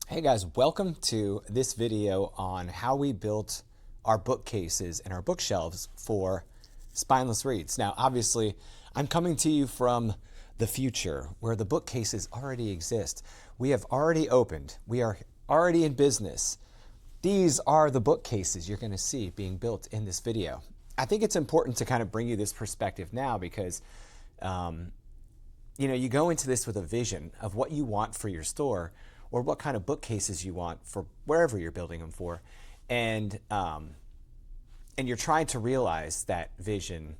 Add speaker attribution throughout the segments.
Speaker 1: Hey guys, welcome to this video on how we built our bookcases and our bookshelves for Spineless Reads. Now, obviously, I'm coming to you from the future where the bookcases already exist. We have already opened. We are already in business. These are the bookcases you're going to see being built in this video. I think it's important to kind of bring you this perspective now because you go into this with a vision of what you want for your store or what kind of bookcases you want for wherever you're building them for. And you're trying to realize that vision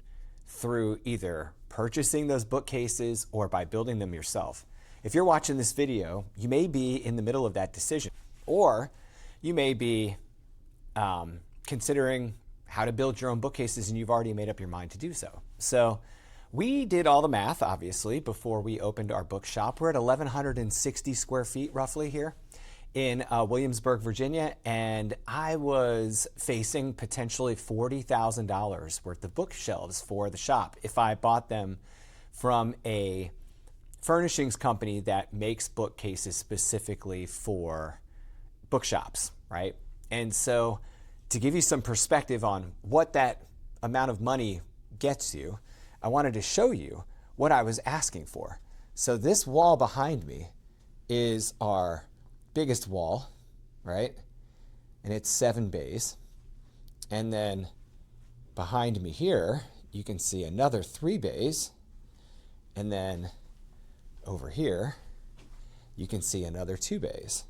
Speaker 1: through either purchasing those bookcases or by building them yourself. If you're watching this video, you may be in the middle of that decision, or you may be considering how to build your own bookcases and you've already made up your mind to do so. So we did all the math, obviously, before we opened our bookshop. We're at 1,160 square feet roughly here in Williamsburg, Virginia, and I was facing potentially $40,000 worth of bookshelves for the shop if I bought them from a furnishings company that makes bookcases specifically for bookshops, right? And so to give you some perspective on what that amount of money gets you, I wanted to show you what I was asking for. So this wall behind me is our biggest wall, right? And it's 7 bays. And then behind me here, you can see another 3 bays. And then over here, you can see another 2 bays.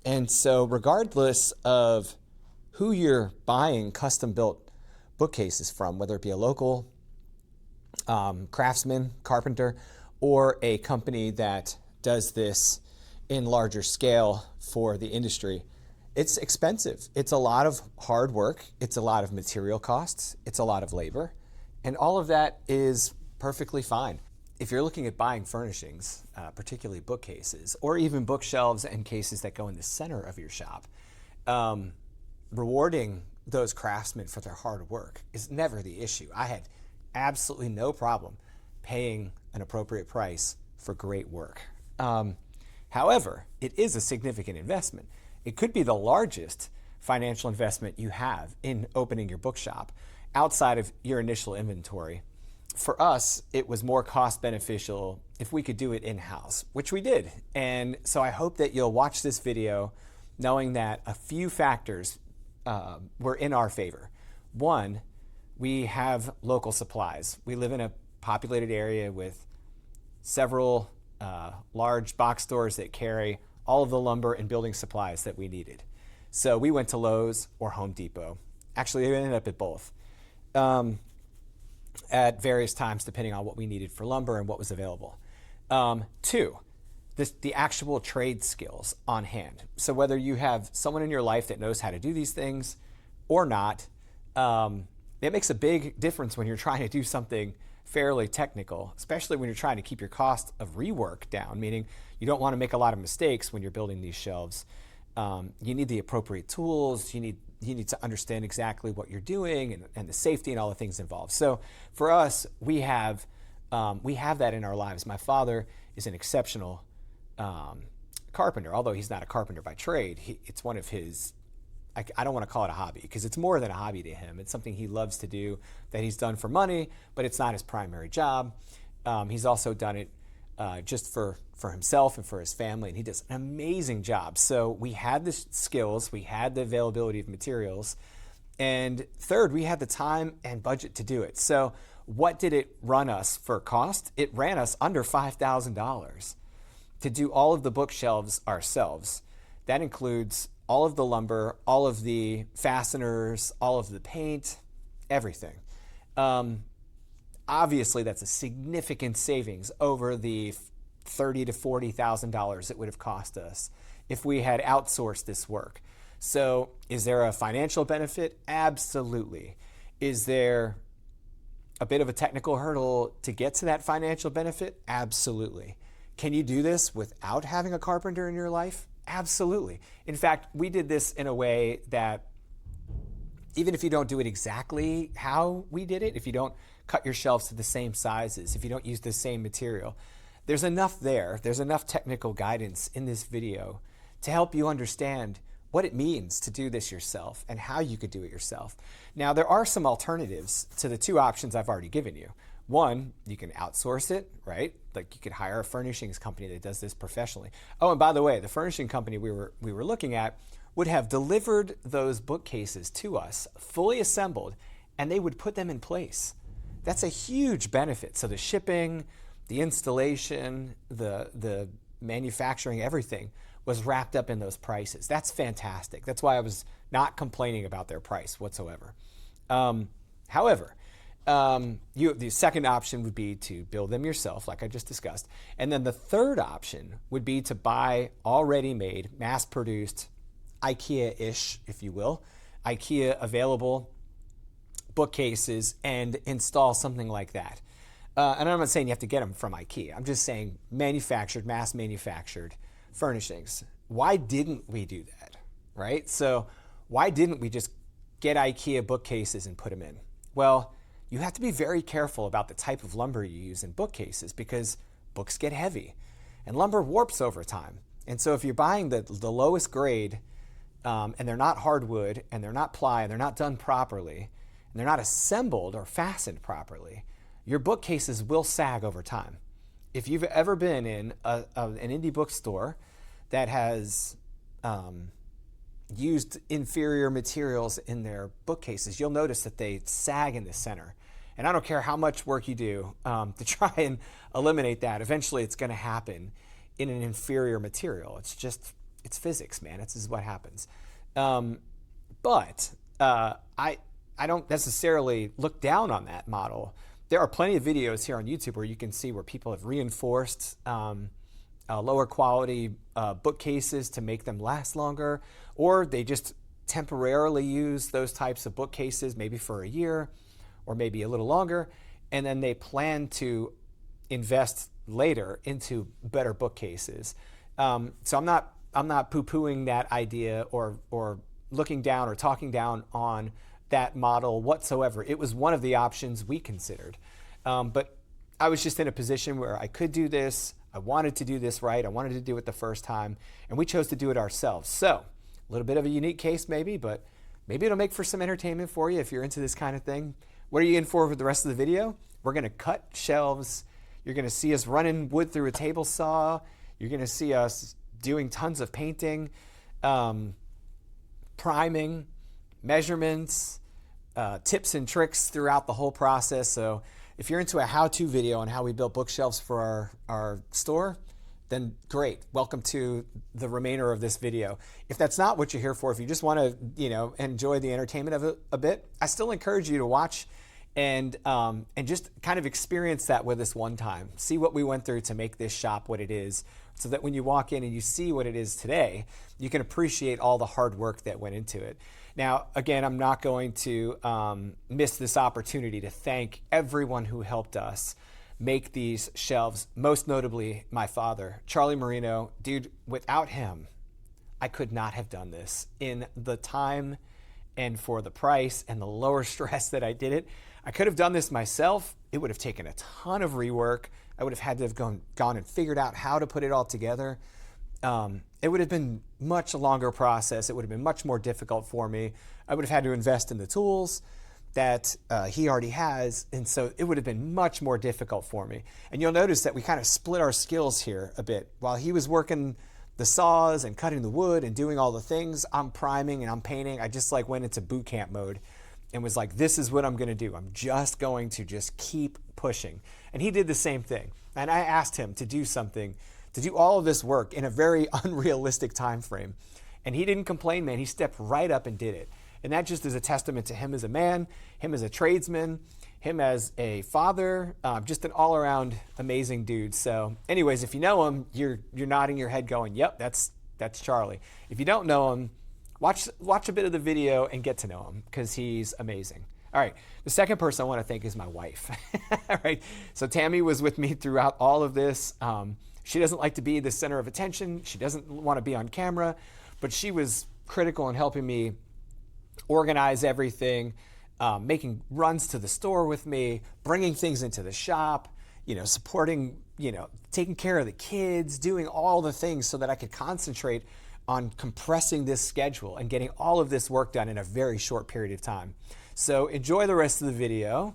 Speaker 1: And so regardless of who you're buying custom-built bookcases from, whether it be a local craftsman, carpenter, or a company that does this in larger scale for the industry, it's expensive. It's a lot of hard work. It's a lot of material costs. It's a lot of labor. And all of that is perfectly fine. If you're looking at buying furnishings, particularly bookcases, or even bookshelves and cases that go in the center of your shop, rewarding those craftsmen for their hard work is never the issue. I had absolutely no problem paying an appropriate price for great work. However, it is a significant investment. It could be the largest financial investment you have in opening your bookshop outside of your initial inventory. For us, it was more cost beneficial if we could do it in-house, which we did. And so I hope that you'll watch this video knowing that a few factors were in our favor. One, we have local supplies. We live in a populated area with several large box stores that carry all of the lumber and building supplies that we needed. So we went to Lowe's or Home Depot. Actually, we ended up at both at various times depending on what we needed for lumber and what was available. Two, the actual trade skills on hand. So whether you have someone in your life that knows how to do these things or not, it makes a big difference when you're trying to do something fairly technical, especially when you're trying to keep your cost of rework down, meaning you don't want to make a lot of mistakes when you're building these shelves. You need the appropriate tools. You need to understand exactly what you're doing and the safety and all the things involved. So for us, we have that in our lives. My father is an exceptional carpenter, although he's not a carpenter by trade. It's one of his, I don't want to call it a hobby because it's more than a hobby to him. It's something he loves to do that he's done for money, but it's not his primary job. He's also done it just for himself and for his family, and he does an amazing job. So we had the skills, we had the availability of materials, and third, we had the time and budget to do it. So what did it run us for cost? It ran us under $5,000 to do all of the bookshelves ourselves. That includes all of the lumber, all of the fasteners, all of the paint, everything. Obviously, that's a significant savings over the $30,000 to $40,000 it would have cost us if we had outsourced this work. So is there a financial benefit? Absolutely. Is there a bit of a technical hurdle to get to that financial benefit? Absolutely. Can you do this without having a carpenter in your life? Absolutely. In fact, we did this in a way that even if you don't do it exactly how we did it, if you don't cut your shelves to the same sizes, if you don't use the same material, there's enough there. There's enough technical guidance in this video to help you understand what it means to do this yourself and how you could do it yourself. Now, there are some alternatives to the two options I've already given you. One, you can outsource it, right? Like you could hire a furnishings company that does this professionally. Oh, and by the way, the furnishing company we were looking at would have delivered those bookcases to us, fully assembled, and they would put them in place. That's a huge benefit. So the shipping, the installation, the manufacturing, everything was wrapped up in those prices. That's fantastic. That's why I was not complaining about their price whatsoever. However, the second option would be to build them yourself, like I just discussed. And then the third option would be to buy already made, mass-produced, IKEA-ish, if you will, IKEA available bookcases and install something like that. And I'm not saying you have to get them from IKEA. I'm just saying manufactured, mass manufactured furnishings. Why didn't we do that, right? So why didn't we just get IKEA bookcases and put them in? Well, you have to be very careful about the type of lumber you use in bookcases because books get heavy and lumber warps over time. And so if you're buying the lowest grade and they're not hardwood and they're not ply and they're not done properly and they're not assembled or fastened properly, your bookcases will sag over time. If you've ever been in an indie bookstore that has used inferior materials in their bookcases, you'll notice that they sag in the center. And I don't care how much work you do to try and eliminate that. Eventually it's going to happen in an inferior material. It's physics, man. This is what happens. But I don't necessarily look down on that model. There are plenty of videos here on YouTube where you can see where people have reinforced lower quality bookcases to make them last longer, or they just temporarily use those types of bookcases maybe for a year or maybe a little longer, and then they plan to invest later into better bookcases. So I'm not poo-pooing that idea or looking down or talking down on that model whatsoever. It was one of the options we considered. But I was just in a position where I could do this. I wanted to do this right. I wanted to do it the first time, and we chose to do it ourselves. So a little bit of a unique case maybe, but maybe it'll make for some entertainment for you if you're into this kind of thing. What are you in for the rest of the video? We're gonna cut shelves. You're gonna see us running wood through a table saw. You're gonna see us doing tons of painting, priming, measurements, tips and tricks throughout the whole process. So if you're into a how-to video on how we built bookshelves for our store, then great. Welcome to the remainder of this video. If that's not what you're here for, if you just want to, enjoy the entertainment of it a bit, I still encourage you to watch and just kind of experience that with us one time. See what we went through to make this shop what it is, so that when you walk in and you see what it is today, you can appreciate all the hard work that went into it. Now, again, I'm not going to miss this opportunity to thank everyone who helped us make these shelves, most notably my father, Charlie Marino. Dude, without him, I could not have done this in the time and for the price and the lower stress that I did it. I could have done this myself. It would have taken a ton of rework. I would have had to have gone and figured out how to put it all together. It would have been much longer process. It would have been much more difficult for me. I would have had to invest in the tools that he already has, and so it would have been much more difficult for me. And you'll notice that we kind of split our skills here a bit. While he was working the saws and cutting the wood and doing all the things, I'm priming and I'm painting. I just went into boot camp mode and was like, this is what I'm gonna do. I'm just going to just keep pushing. And he did the same thing. And I asked him to do something, to do all of this work in a very unrealistic time frame. And he didn't complain, man. He stepped right up and did it. And that just is a testament to him as a man, him as a tradesman, him as a father, just an all-around amazing dude. So anyways, if you know him, you're nodding your head going, yep, that's Charlie. If you don't know him, watch a bit of the video and get to know him, because he's amazing. All right, the second person I want to thank is my wife. All right, so Tammy was with me throughout all of this. She doesn't like to be the center of attention. She doesn't want to be on camera, but she was critical in helping me organize everything, making runs to the store with me, bringing things into the shop, supporting, taking care of the kids, doing all the things so that I could concentrate on compressing this schedule and getting all of this work done in a very short period of time. So enjoy the rest of the video,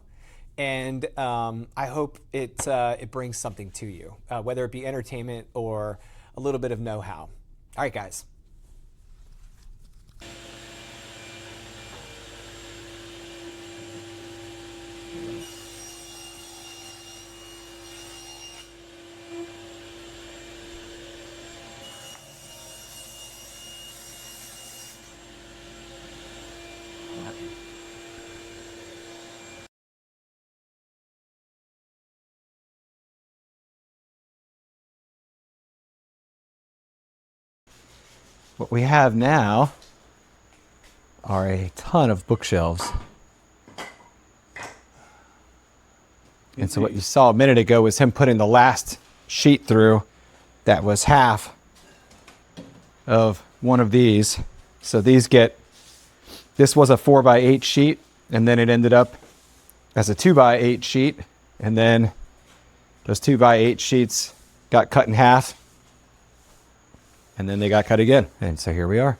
Speaker 1: and I hope it brings something to you, whether it be entertainment or a little bit of know-how. All right, guys. What we have now are a ton of bookshelves. And so what you saw a minute ago was him putting the last sheet through that was half of one of these. So these this was a 4x8 sheet, and then it ended up as a 2x8 sheet, and then those 2x8 sheets got cut in half, and then they got cut again. And so here we are.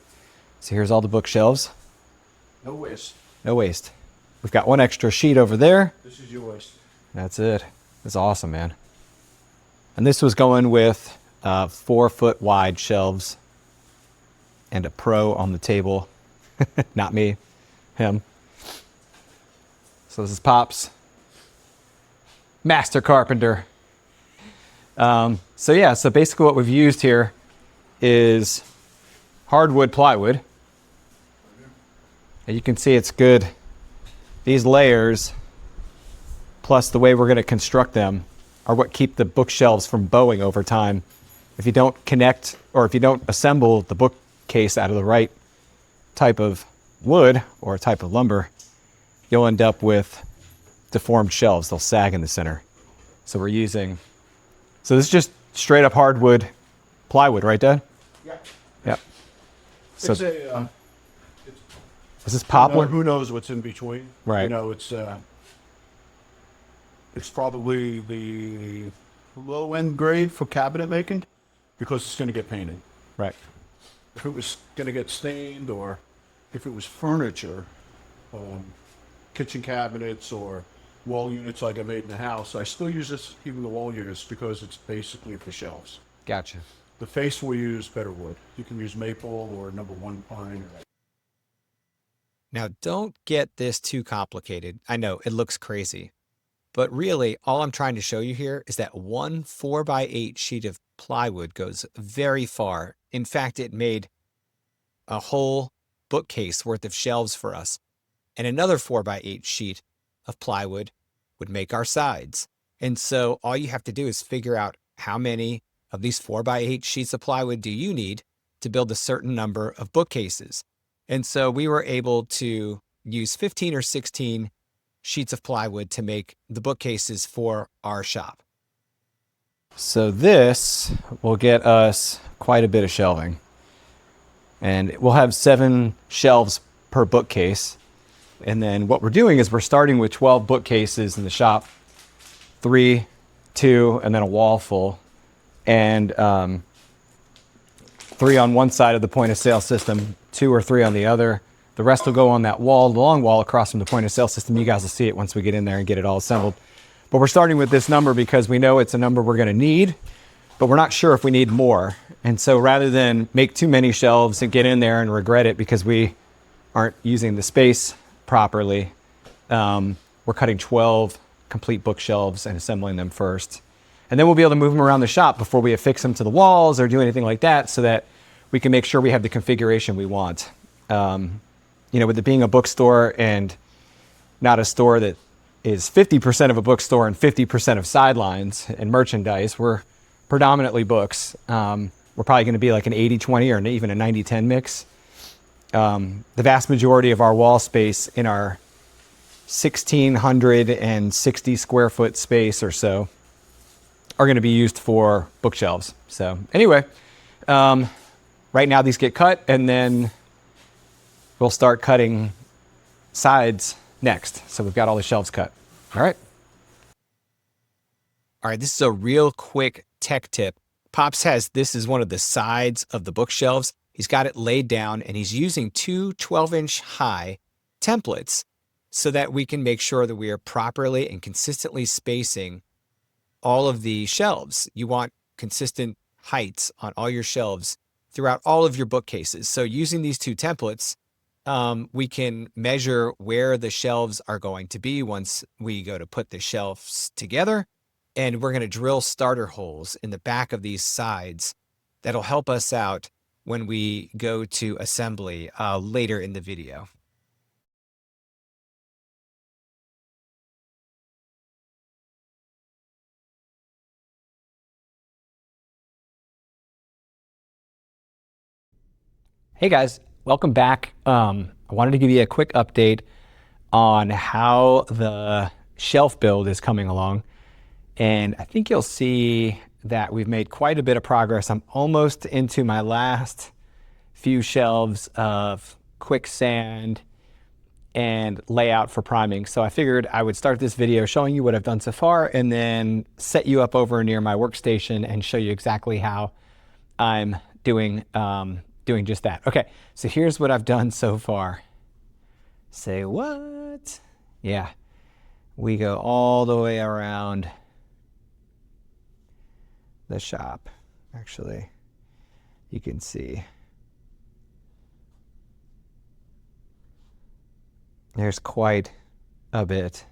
Speaker 1: So here's all the bookshelves.
Speaker 2: No waste.
Speaker 1: No waste. We've got one extra sheet over there.
Speaker 2: This is your waste.
Speaker 1: That's it. It's awesome, man. And this was going with 4-foot wide shelves and a pro on the table. Not me, him. So this is Pop's master carpenter. So basically what we've used here is hardwood plywood. And you can see it's good. These layers, plus the way we're going to construct them, are what keep the bookshelves from bowing over time. If you don't connect, or if you don't assemble the bookcase out of the right type of wood or type of lumber, you'll end up with deformed shelves. They'll sag in the center. So this is just straight up hardwood plywood, right, Dad?
Speaker 2: Yeah.
Speaker 1: Yep. So
Speaker 2: It's a,
Speaker 1: is this poplar?
Speaker 2: who knows what's in between?
Speaker 1: Right.
Speaker 2: It's probably the low end grade for cabinet making, because it's going to get painted.
Speaker 1: Right.
Speaker 2: If it was going to get stained, or if it was furniture, kitchen cabinets or wall units like I made in the house, I still use this, even the wall units, because it's basically for shelves.
Speaker 1: Gotcha.
Speaker 2: The face will use better wood. You can use maple or #1 pine.
Speaker 1: Now, don't get this too complicated. I know it looks crazy, but really all I'm trying to show you here is that one 4x8 sheet of plywood goes very far. In fact, it made a whole bookcase worth of shelves for us. And another 4x8 sheet of plywood would make our sides. And so all you have to do is figure out how many of these 4x8 sheets of plywood do you need to build a certain number of bookcases. And so we were able to use 15 or 16 sheets of plywood to make the bookcases for our shop. So this will get us quite a bit of shelving. And we'll have 7 shelves per bookcase. And then what we're doing is we're starting with 12 bookcases in the shop, 3, 2, and then a wall full. And 3 on one side of the point of sale system, 2 or 3 on the other. The rest will go on that wall, the long wall across from the point of sale system. You guys will see it once we get in there and get it all assembled. But we're starting with this number because we know it's a number we're going to need, but we're not sure if we need more. And so rather than make too many shelves and get in there and regret it because we aren't using the space properly, we're cutting 12 complete bookshelves and assembling them first. And then we'll be able to move them around the shop before we affix them to the walls or do anything like that, so that we can make sure we have the configuration we want. With it being a bookstore and not a store that is 50% of a bookstore and 50% of sidelines and merchandise, we're predominantly books. We're probably going to be like an 80-20 or even a 90-10 mix. The vast majority of our wall space in our 1,660 square foot space or so are going to be used for bookshelves. So anyway, right now these get cut, and then we'll start cutting sides next. So we've got all the shelves cut. All All right, this is a real quick tech tip. Pops has this is one of the sides of the bookshelves. He's got it laid down and he's using two 12-inch high templates so that we can make sure that we are properly and consistently spacing all of the shelves. You want consistent heights on all your shelves throughout all of your bookcases. So using these two templates, we can measure where the shelves are going to be once we go to put the shelves together. And we're going to drill starter holes in the back of these sides that'll help us out when we go to assembly later in the video. Hey guys, welcome back. I wanted to give you a quick update on how the shelf build is coming along. And I think you'll see that we've made quite a bit of progress. I'm almost into my last few shelves of quicksand and layout for priming. So I figured I would start this video showing you what I've done so far and then set you up over near my workstation and show you exactly how I'm doing just that. Okay, so here's what I've done so far. Say what? Yeah, we go all the way around the shop. Actually, you can see there's quite a bit.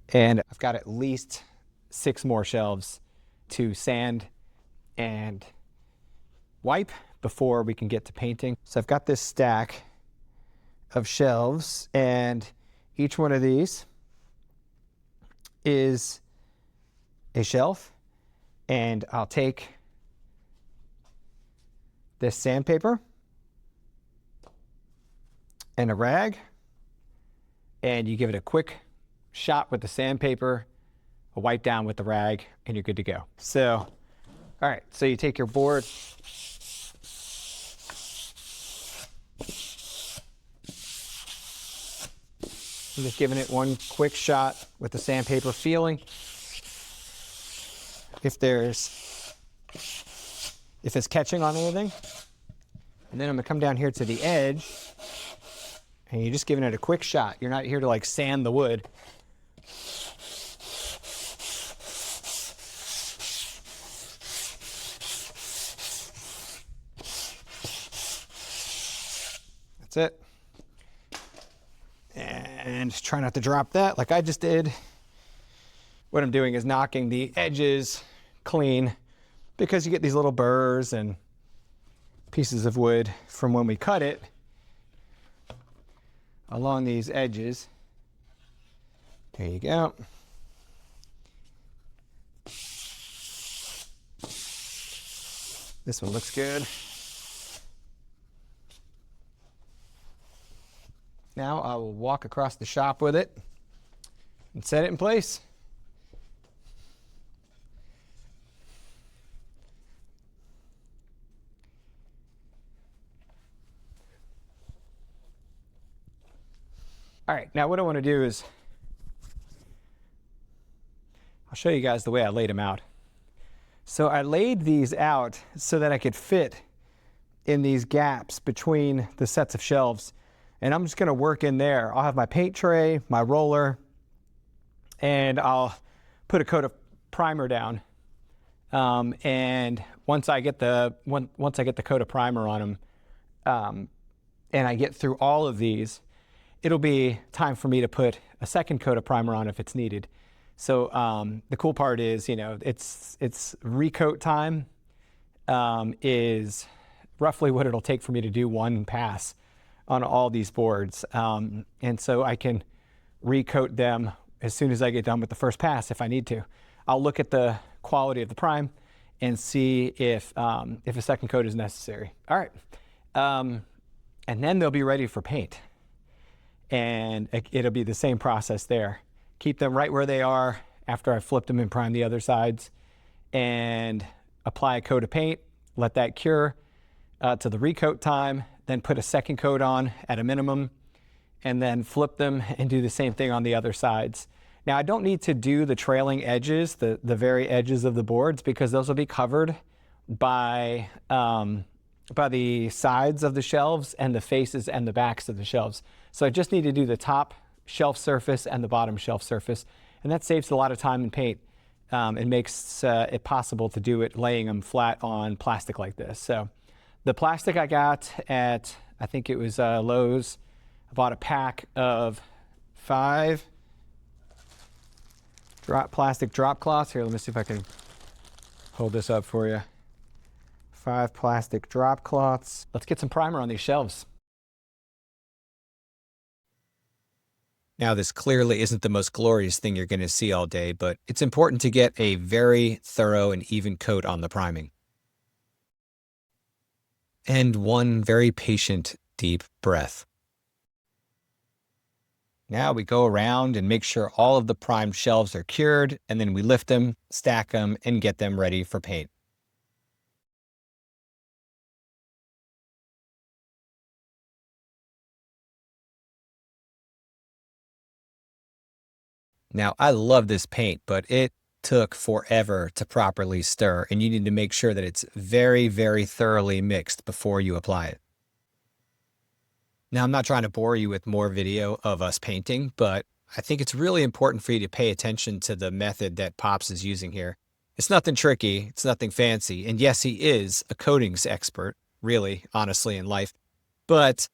Speaker 1: And I've got at least 6 more shelves to sand and wipe before we can get to painting. So I've got this stack of shelves and each one of these is a shelf. And I'll take this sandpaper and a rag, and you give it a quick shot with the sandpaper, a wipe down with the rag, and you're good to go. So, all right, so you take your board, I'm just giving it one quick shot with the sandpaper, feeling if it's catching on anything. And then I'm gonna come down here to the edge and you're just giving it a quick shot. You're not here to like sand the wood. That's it. And just try not to drop that like I just did. What I'm doing is knocking the edges clean because you get these little burrs and pieces of wood from when we cut it along these edges. There you go. This one looks good. Now I will walk across the shop with it and set it in place. All right, now what I want to do is I'll show you guys the way I laid them out. So I laid these out so that I could fit in these gaps between the sets of shelves. And I'm just going to work in there. I'll have my paint tray, my roller, and I'll put a coat of primer down. And once I get the coat of primer on them, and I get through all of these, it'll be time for me to put a second coat of primer on if it's needed. So the cool part is, you know, it's recoat time is roughly what it'll take for me to do one pass on all these boards. And so I can recoat them as soon as I get done with the first pass if I need to. I'll look at the quality of the prime and see if a second coat is necessary. All right. And then they'll be ready for paint. And it'll be the same process there. Keep them right where they are after I've flipped them and primed the other sides, and apply a coat of paint, let that cure to the recoat time, then put a second coat on at a minimum, and then flip them and do the same thing on the other sides. Now I don't need to do the trailing edges, the very edges of the boards, because those will be covered by the sides of the shelves and the faces and the backs of the shelves. So I just need to do the top shelf surface and the bottom shelf surface, and that saves a lot of time and paint. It makes it possible to do it laying them flat on plastic like this. So the plastic I got at, I think it was Lowe's. I bought a pack of 5 plastic drop cloths. Here, let me see if I can hold this up for you. 5 plastic drop cloths. Let's get some primer on these shelves. Now, this clearly isn't the most glorious thing you're going to see all day, but it's important to get a very thorough and even coat on the priming. And one very patient, deep breath. Now we go around and make sure all of the primed shelves are cured, and then we lift them, stack them, and get them ready for paint. Now, I love this paint, but it took forever to properly stir, and you need to make sure that it's very, very thoroughly mixed before you apply it. Now, I'm not trying to bore you with more video of us painting, but I think it's really important for you to pay attention to the method that Pops is using here. It's nothing tricky, it's nothing fancy, and yes, he is a coatings expert, really, honestly, in life. But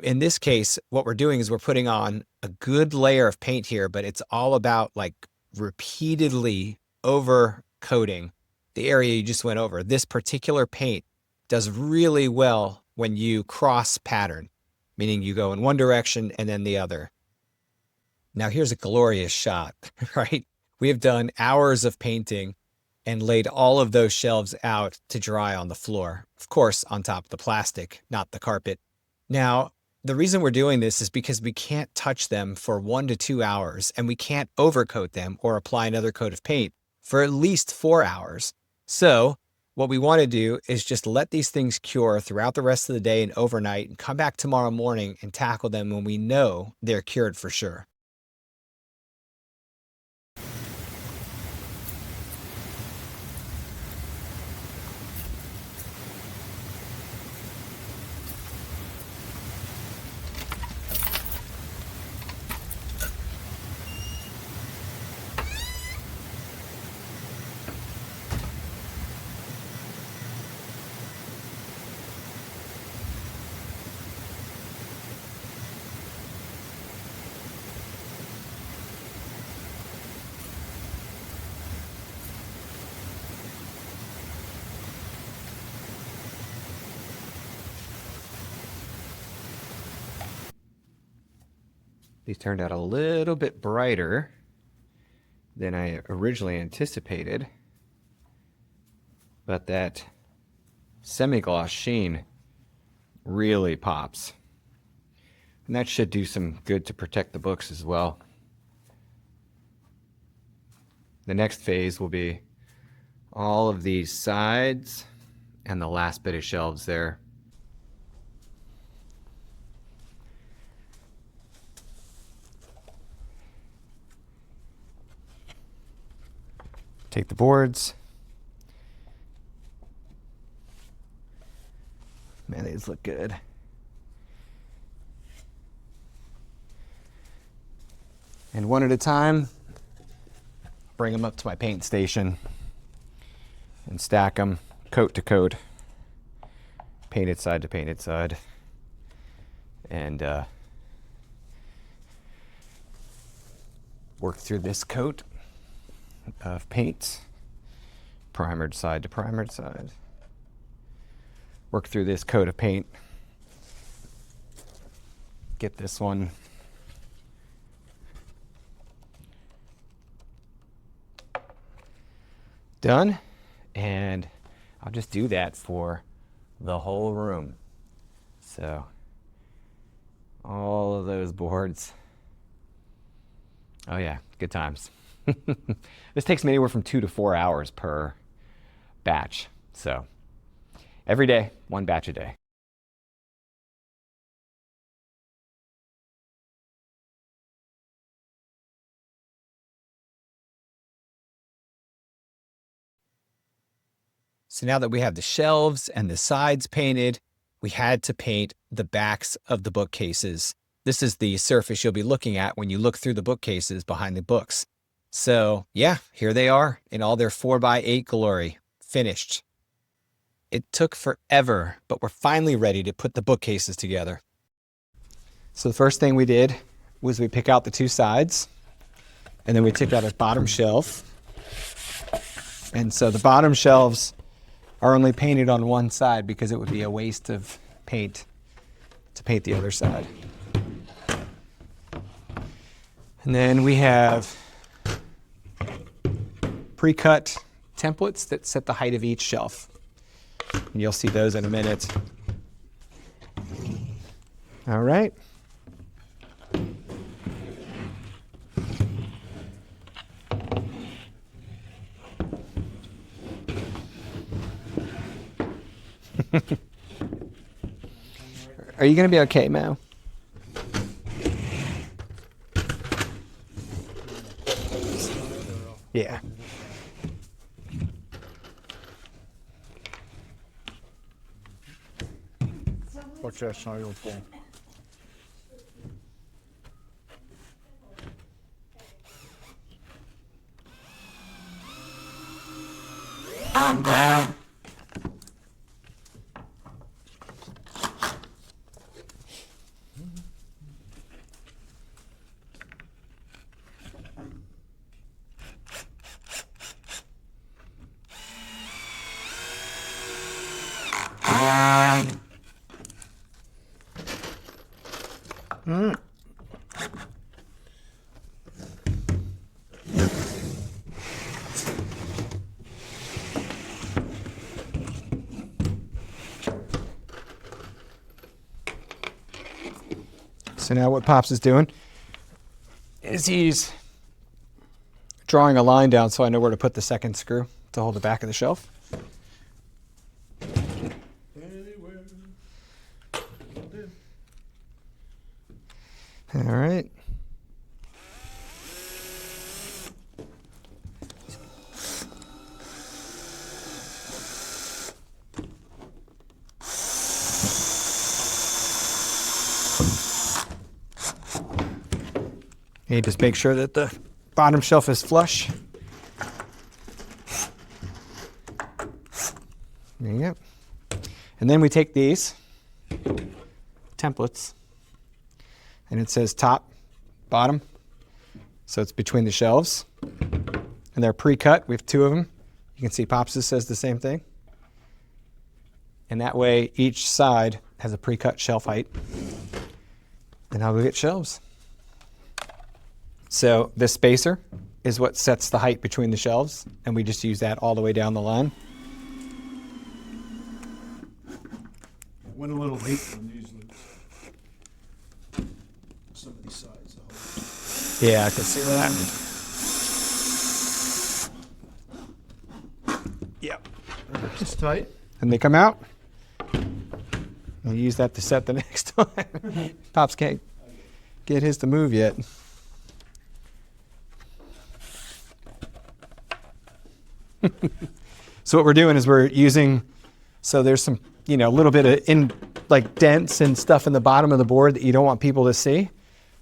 Speaker 1: in this case, what we're doing is we're putting on a good layer of paint here, but it's all about like repeatedly over coating the area you just went over. This particular paint does really well when you cross pattern, meaning you go in one direction and then the other. Now here's a glorious shot, right? We have done hours of painting and laid all of those shelves out to dry on the floor. Of course, on top of the plastic, not the carpet. Now, the reason we're doing this is because we can't touch them for 1 to 2 hours, and we can't overcoat them or apply another coat of paint for at least 4 hours. So what we want to do is just let these things cure throughout the rest of the day and overnight, and come back tomorrow morning and tackle them when we know they're cured for sure. These turned out a little bit brighter than I originally anticipated, but that semi-gloss sheen really pops. And that should do some good to protect the books as well. The next phase will be all of these sides and the last bit of shelves there. Take the boards. Man, these look good. And one at a time, bring them up to my paint station and stack them coat to coat, painted side to painted side. And work through this coat of paint, primered side to primered side. Work through this coat of paint. Get this one done, and I'll just do that for the whole room. So all of those boards. Oh yeah, good times. This takes me anywhere from 2 to 4 hours per batch. So every day, 1 batch a day. So now that we have the shelves and the sides painted, we had to paint the backs of the bookcases. This is the surface you'll be looking at when you look through the bookcases behind the books. So yeah, here they are in all their 4x8 glory, finished. It took forever, but we're finally ready to put the bookcases together. So the first thing we did was we pick out the two sides, and then we took out a bottom shelf. And so the bottom shelves are only painted on one side because it would be a waste of paint to paint the other side. And then we have pre-cut templates that set the height of each shelf. And you'll see those in a minute. All right. Are you going to be okay, Mo? Yeah.
Speaker 2: Watch that side will fall.
Speaker 1: I'm down. So now what Pops is doing is he's drawing a line down so I know where to put the second screw to hold the back of the shelf. All right. You just make sure that the bottom shelf is flush. There you go. And then we take these templates, and it says top, bottom, so it's between the shelves. And they're pre-cut. We have two of them. You can see Pops' says the same thing. And that way each side has a pre-cut shelf height. And now we get shelves. So this spacer is what sets the height between the shelves, and we just use that all the way down the line.
Speaker 2: Went a little late on these. Some of these sides.
Speaker 1: Yeah, I can see that. Yep.
Speaker 2: It's tight.
Speaker 1: And they come out. We'll use that to set the next one. Pops can't get his to move yet. So what we're doing is we're using, so there's some, a little bit of dents and stuff in the bottom of the board that you don't want people to see.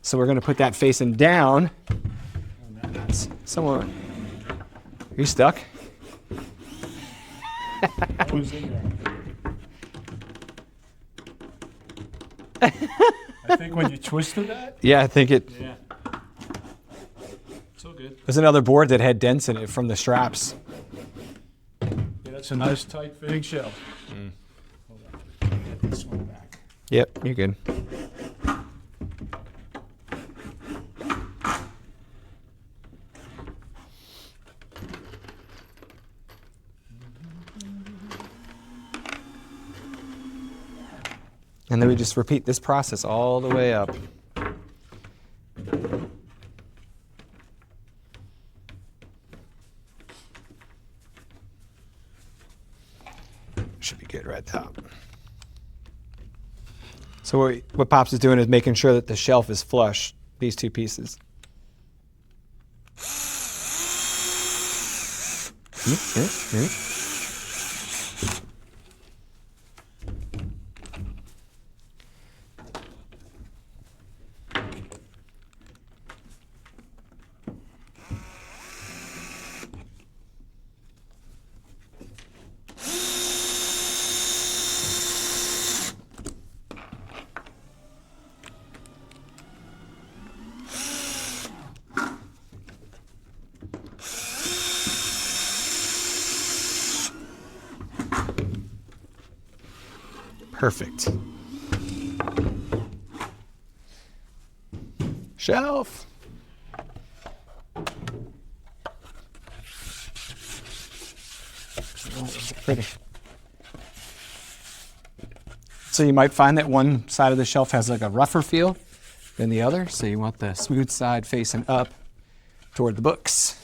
Speaker 1: So we're going to put that facing down. Someone, are you stuck?
Speaker 2: Who's in there? I think when you twisted that.
Speaker 1: Yeah, I think it.
Speaker 2: Yeah. It's all good.
Speaker 1: There's another board that had dents in it from the straps.
Speaker 2: Yeah, that's a nice tight fitting shelf. Hold on. Get this one back.
Speaker 1: Yep, you're good. And then we just repeat this process all the way up. Should be good right top. So what Pops is doing is making sure that the shelf is flush, these two pieces. Perfect. Shelf. Pretty. So you might find that one side of the shelf has like a rougher feel than the other. So you want the smooth side facing up toward the books.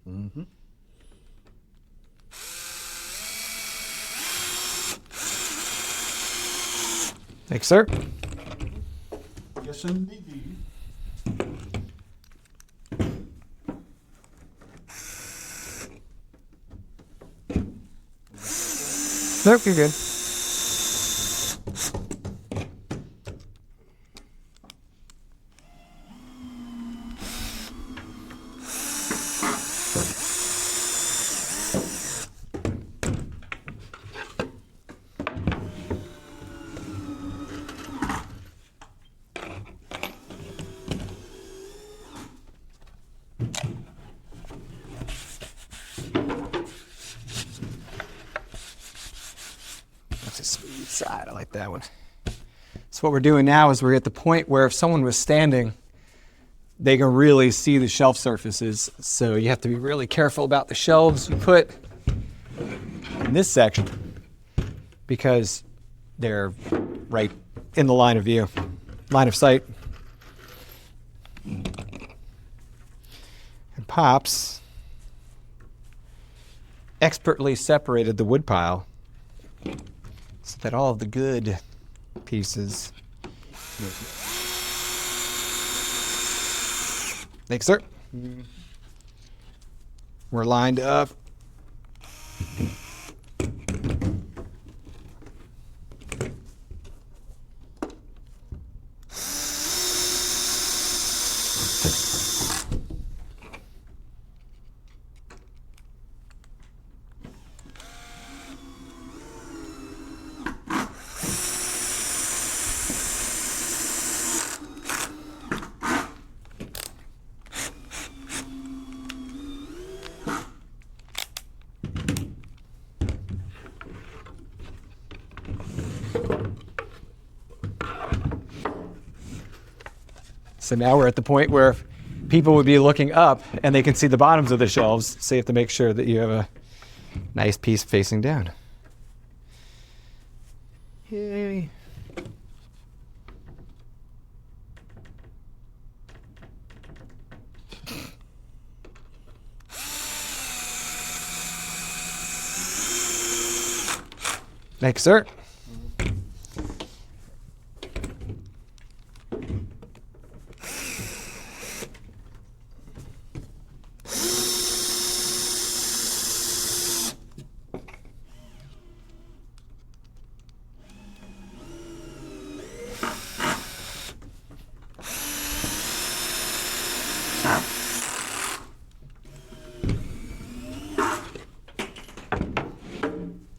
Speaker 2: Mm-hmm.
Speaker 1: Thanks, sir.
Speaker 2: Yes, indeed.
Speaker 1: Nope, you're good. That's a smooth side. I like that one. So what we're doing now is we're at the point where if someone was standing, they can really see the shelf surfaces. So you have to be really careful about the shelves you put in this section because they're right in the line of view, line of sight. And Pops expertly separated the wood pile so that all of the good pieces. Thanks, sir. We're lined up. So now we're at the point where people would be looking up and they can see the bottoms of the shelves, so you have to make sure that you have a nice piece facing down. Yay. Thanks, sir.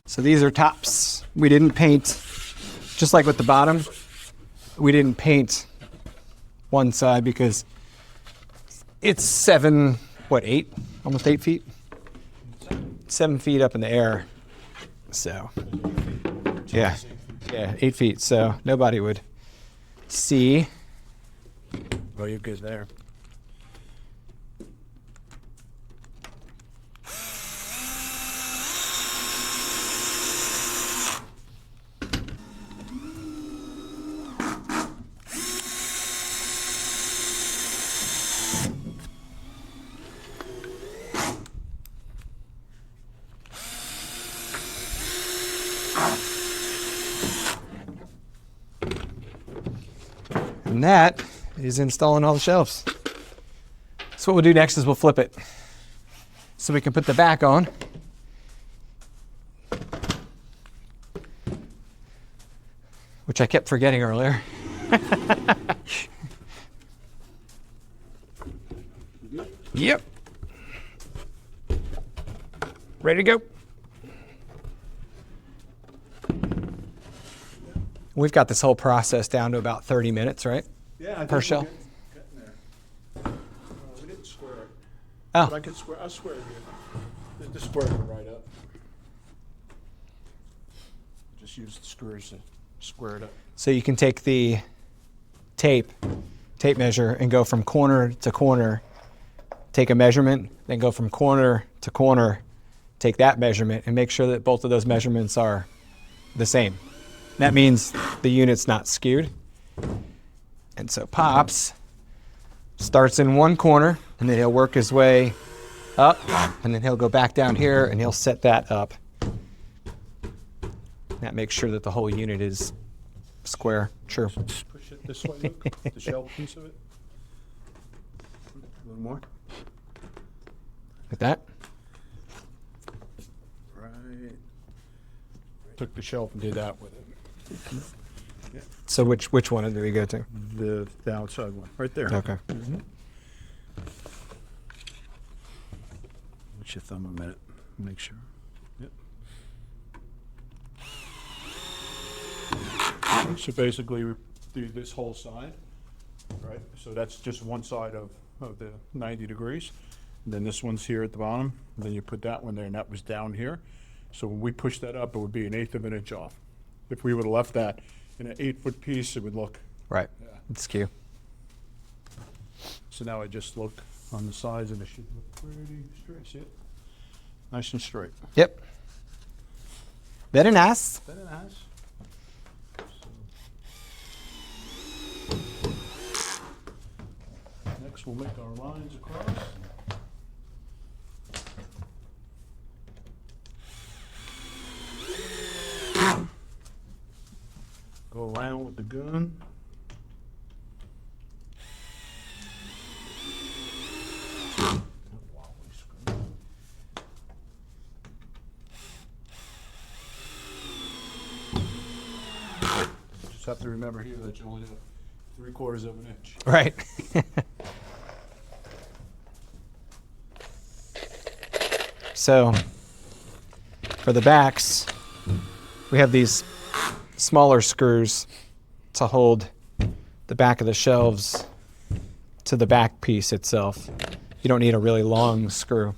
Speaker 1: So these are tops. We didn't paint, just like with the bottom, we didn't paint one side because it's 8? Almost 8 feet? 7 feet up in the air. So, yeah, 8 feet. So nobody would see.
Speaker 2: Well, you're good there.
Speaker 1: And that is installing all the shelves. So what we'll do next is we'll flip it. So we can put the back on. Which I kept forgetting earlier. Yep. Ready to go. We've got this whole process down to about 30 minutes, right?
Speaker 2: Yeah, I think
Speaker 1: Per
Speaker 2: we're
Speaker 1: shelf.
Speaker 2: getting there. We didn't square it.
Speaker 1: Oh.
Speaker 2: But I'll square it here. Just square it right up. Just use the screws to square it up.
Speaker 1: So you can take the tape measure and go from corner to corner, take a measurement, then go from corner to corner, take that measurement, and make sure that both of those measurements are the same. That means the unit's not skewed. And so Pops starts in one corner, and then he'll work his way up, and then he'll go back down here, and he'll set that up. That makes sure that the whole unit is square. Sure.
Speaker 2: Just push it this way, Luke, the shelf piece of it. A little more.
Speaker 1: Like that.
Speaker 2: Right. Took the shelf and did that with it. Yeah.
Speaker 1: So which one did we go to?
Speaker 2: The outside one, right there.
Speaker 1: Okay.
Speaker 2: Let your thumb a minute. Make sure. Yep. So basically, we do this whole side, right? So that's just one side of the 90 degrees. And then this one's here at the bottom. And then you put that one there, and that was down here. So when we push that up, it would be 1/8 of an inch off. If we would have left that in an 8-foot piece, it would look.
Speaker 1: Right.
Speaker 2: Yeah.
Speaker 1: It's skew.
Speaker 2: So now I just look on the sides, and it should look pretty straight. See it? Nice and straight.
Speaker 1: Yep. Very nice.
Speaker 2: Very nice. Next, we'll make our lines across. Go around with the gun. Just have to remember here that you only have 3/4 of an inch.
Speaker 1: Right. So for the backs, we have these smaller screws to hold the back of the shelves to the back piece itself. You don't need a really long screw.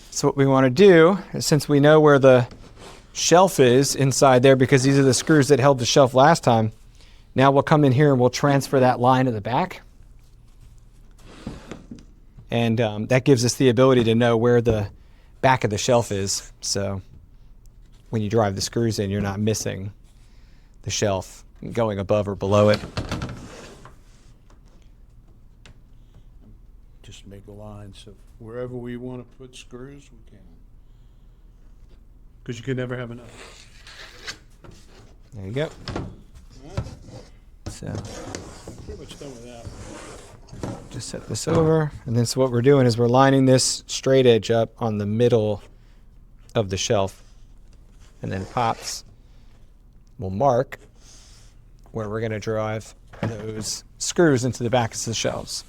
Speaker 1: So what we want to do is, since we know where the shelf is inside there, because these are the screws that held the shelf last time, now we'll come in here and we'll transfer that line to the back. And that gives us the ability to know where the back of the shelf is. So when you drive the screws in, you're not missing the shelf going above or below it.
Speaker 2: Just make a line, so wherever we want to put screws, we can. Because you can never have enough.
Speaker 1: There you go. So
Speaker 2: Pretty much done with that.
Speaker 1: just set this over. And then so what we're doing is we're lining this straight edge up on the middle of the shelf. And then Pops will mark where we're going to drive those screws into the back of the shelves.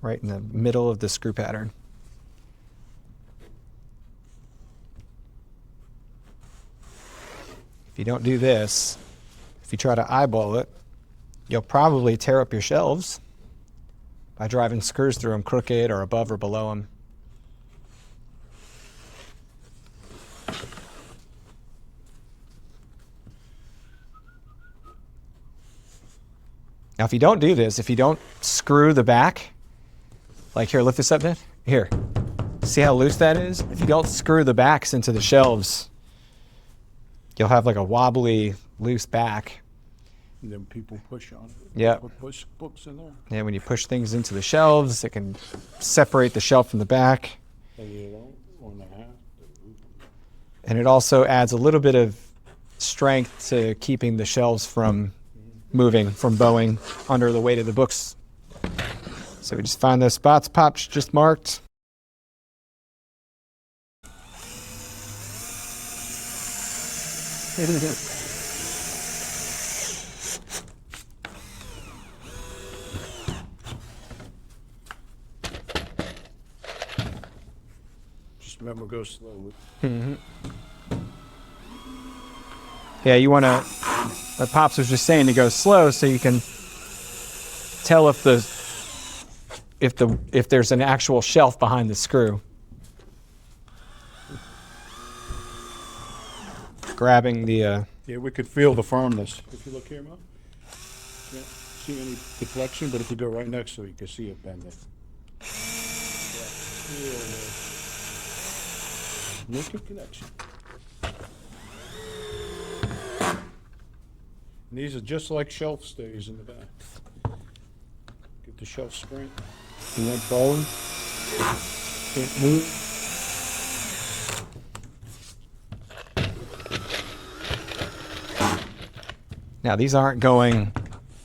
Speaker 1: Right in the middle of the screw pattern. If you don't do this, if you try to eyeball it, you'll probably tear up your shelves by driving screws through them crooked or above or below them. Now, if you don't do this, if you don't screw the back, like here, lift this up, Dad. Here, see how loose that is? If you don't screw the backs into the shelves, you'll have like a wobbly, loose back.
Speaker 2: And then people push on it.
Speaker 1: Yeah.
Speaker 2: Push books in there.
Speaker 1: And when you push things into the shelves, it can separate the shelf from the back.
Speaker 2: And you don't want to have to.
Speaker 1: And it also adds a little bit of strength to keeping the shelves from moving, from bowing under the weight of the books. So we just find those spots Pops just marked.
Speaker 2: Just Remember, go slowly.
Speaker 3: Yeah, you want to, what Pops was just saying, to go slow so you can tell if there's an actual shelf behind the screw. Grabbing the
Speaker 2: Yeah, we could feel the firmness. If you look here, Mo, can't see any deflection, but if you go right next to it, you can see it bending. Yeah, feel the naked connection. And these are just like shelf stays in the back. Get the shelf spring. And that bone can't move.
Speaker 3: Now these aren't going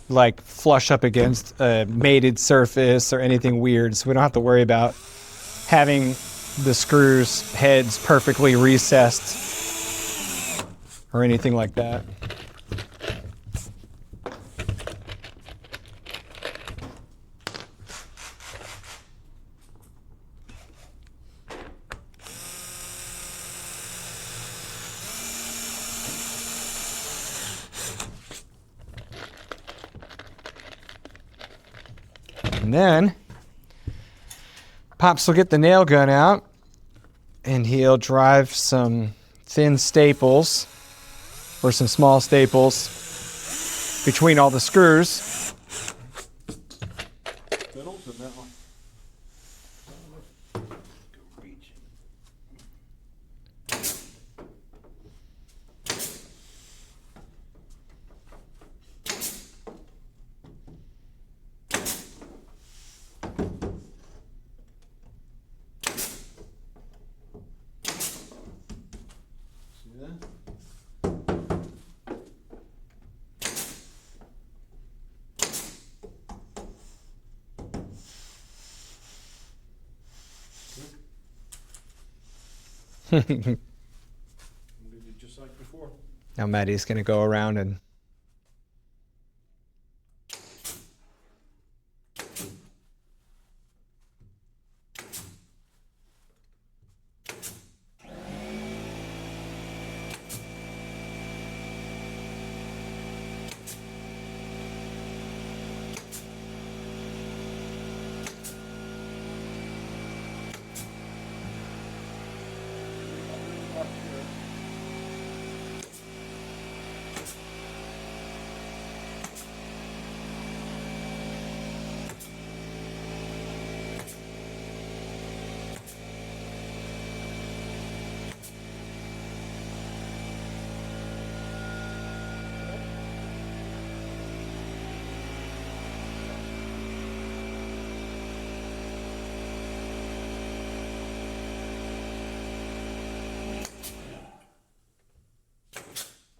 Speaker 3: like flush up against a mated surface or anything weird, so we don't have to worry about having the screws heads perfectly recessed or anything like that. And then Pops will get the nail gun out and he'll drive some thin staples or some small staples between all the screws.
Speaker 2: Just like before.
Speaker 3: Now Maddie's going to go around and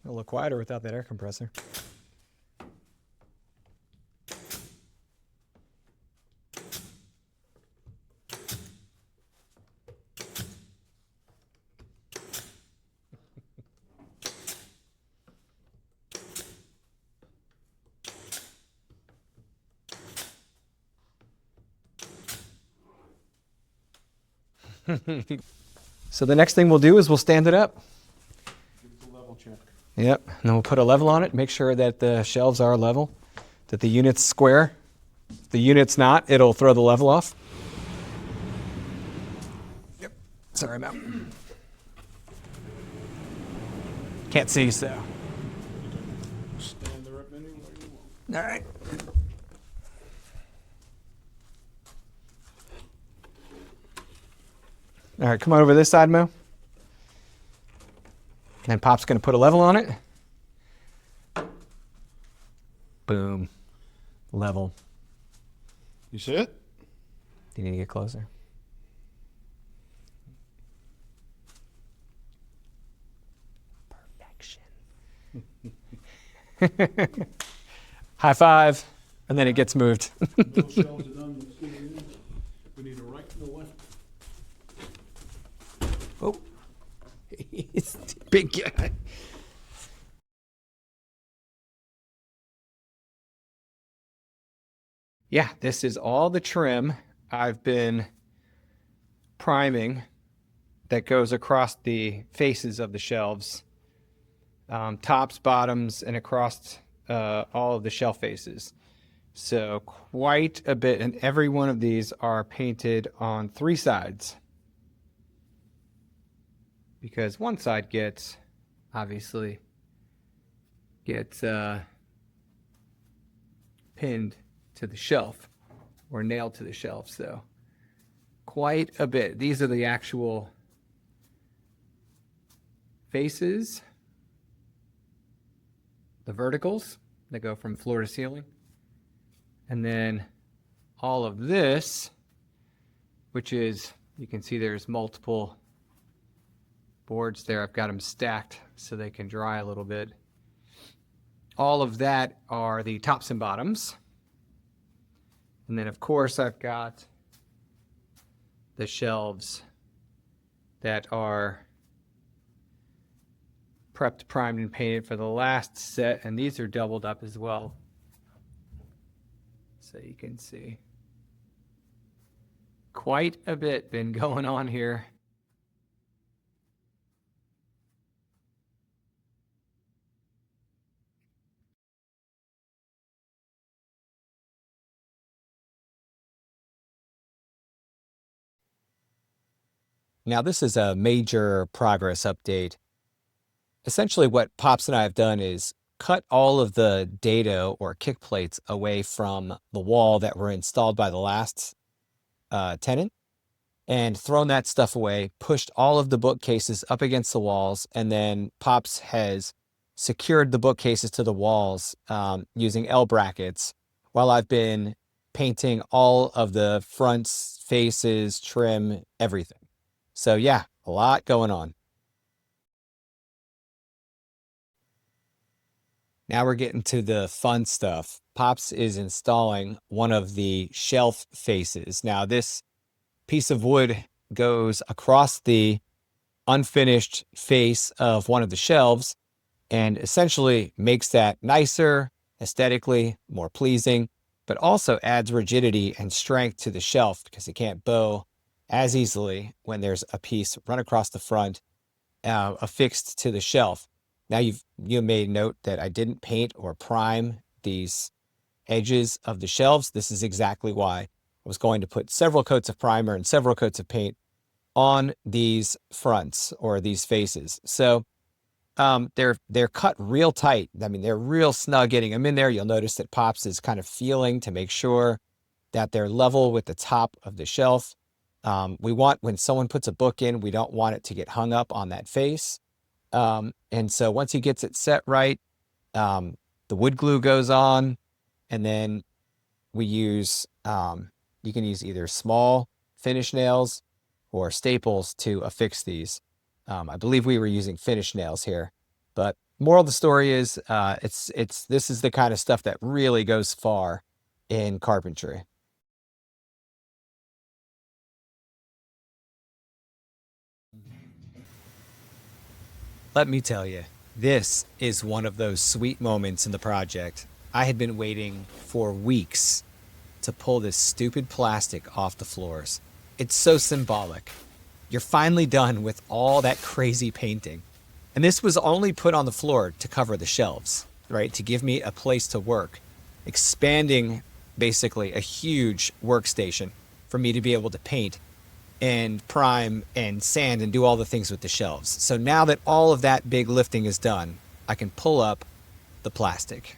Speaker 3: it'll look quieter without that air compressor. So the next thing we'll do is we'll stand it up. Yep, and then we'll put a level on it, make sure that the shelves are level, that the unit's square. If the unit's not, it'll throw the level off. Yep, sorry, I'm out. Can't see, so.
Speaker 2: Stand there up anywhere you want.
Speaker 3: All right. All right, come on over this side, Mo. And then Pop's going to put a level on it. Boom. Level.
Speaker 2: You see it?
Speaker 3: Do you need to get closer? Perfection. High five. And then it gets moved.
Speaker 2: No shelves are done. Let's get it in. We need a right and a left.
Speaker 3: Oh. He's a big guy. Yeah, this is all the trim I've been priming that goes across the faces of the shelves, tops, bottoms, and across all of the shelf faces. So quite a bit, and every one of these are painted on 3 sides, because one side gets, obviously, gets pinned to the shelf or nailed to the shelf. So quite a bit. These are the actual faces, the verticals that go from floor to ceiling. And then all of this, which is, you can see there's multiple boards there. I've got them stacked so they can dry a little bit. All of that are the tops and bottoms. And then of course I've got the shelves that are prepped, primed, and painted for the last set, and these are doubled up as well. So you can see quite a bit been going on here.
Speaker 1: Now this is a major progress update. Essentially what Pops and I have done is cut all of the dado or kick plates away from the wall that were installed by the last tenant, and thrown that stuff away, pushed all of the bookcases up against the walls, and then Pops has secured the bookcases to the walls using L brackets, while I've been painting all of the fronts, faces, trim, everything. So yeah, a lot going on. Now we're getting to the fun stuff. Pops is installing one of the shelf faces. Now this piece of wood goes across the unfinished face of one of the shelves and essentially makes that nicer, aesthetically more pleasing, but also adds rigidity and strength to the shelf because it can't bow as easily when there's a piece run across the front affixed to the shelf. Now you made note that I didn't paint or prime these edges of the shelves. This is exactly why. I was going to put several coats of primer and several coats of paint on these fronts or these faces. So they're cut real tight. I mean, they're real snug getting them in there. You'll notice that Pops is kind of feeling to make sure that they're level with the top of the shelf. We want, when someone puts a book in, we don't want it to get hung up on that face. And so once he gets it set right, the wood glue goes on, and then we use, you can use either small finish nails or staples to affix these. I believe we were using finish nails here, but moral of the story is, this is the kind of stuff that really goes far in carpentry. Let me tell you, this is one of those sweet moments in the project. I had been waiting for weeks to pull this stupid plastic off the floors. It's so symbolic. You're finally done with all that crazy painting. And this was only put on the floor to cover the shelves, right? To give me a place to work, expanding basically a huge workstation for me to be able to paint and prime and sand and do all the things with the shelves. So now that all of that big lifting is done, I can pull up the plastic.